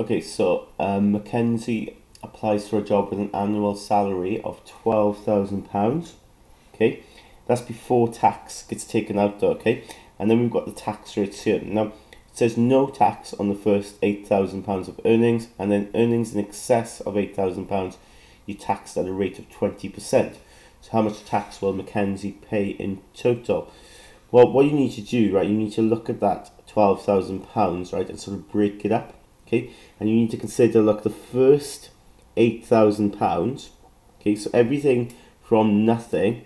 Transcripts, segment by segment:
Okay, so Mackenzie applies for a job with an annual salary of £12,000. Okay, that's before tax gets taken out though, okay? And then we've got the tax rates here. Now, it says no tax on the first £8,000 of earnings, and then earnings in excess of £8,000, you taxed at a rate of 20%. So how much tax will Mackenzie pay in total? Well, what you need to do, right, you need to look at that £12,000, right, and sort of break it up, okay? And you need to consider, look, the first £8,000, okay, so everything from nothing,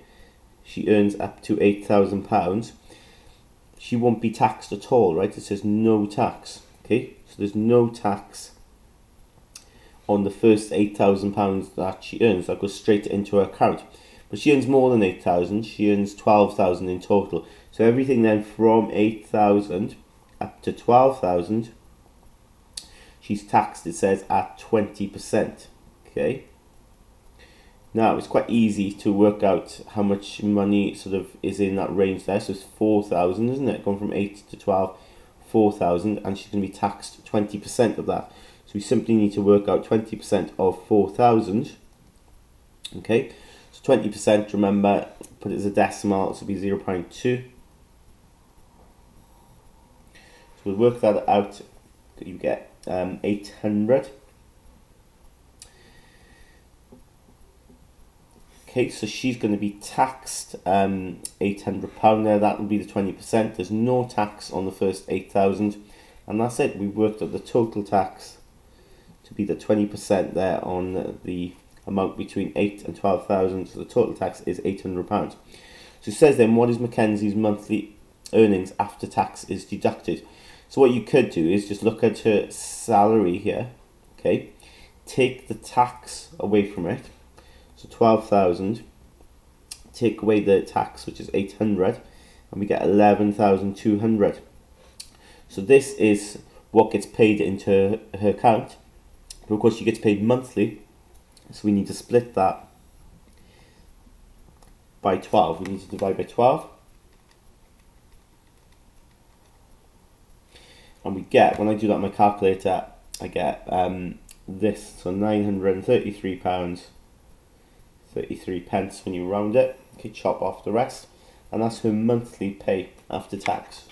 she earns up to £8,000, she won't be taxed at all, right? It says no tax, okay? So there's no tax on the first £8,000 that she earns. That goes straight into her account. But she earns more than 8,000. She earns 12,000 in total. So everything then from 8,000 up to 12,000, she's taxed, it says, at 20%. Okay. Now it's quite easy to work out how much money sort of is in that range there. So it's 4,000, isn't it? Going from 8 to 12, 4,000, and she's going to be taxed 20% of that. So we simply need to work out 20% of 4,000. Okay. 20%, remember, put it as a decimal, so it'll be 0.2. So we'll work that out. You get 800. Okay, so she's going to be taxed £800 there. That will be the 20%. There's no tax on the first 8,000, and that's it. We worked out the total tax to be the 20% there on the amount between 8 and 12,000, so the total tax is £800. So it says then, what is Mackenzie's monthly earnings after tax is deducted? So what you could do is just look at her salary here, okay, take the tax away from it, so 12,000, take away the tax, which is 800, and we get 11,200. So this is what gets paid into her account, but of course she gets paid monthly. So we need to split that by 12. We need to divide by 12. And we get, when I do that on my calculator, I get this. So £933, 33 pence when you round it. Okay, chop off the rest. And that's her monthly pay after tax.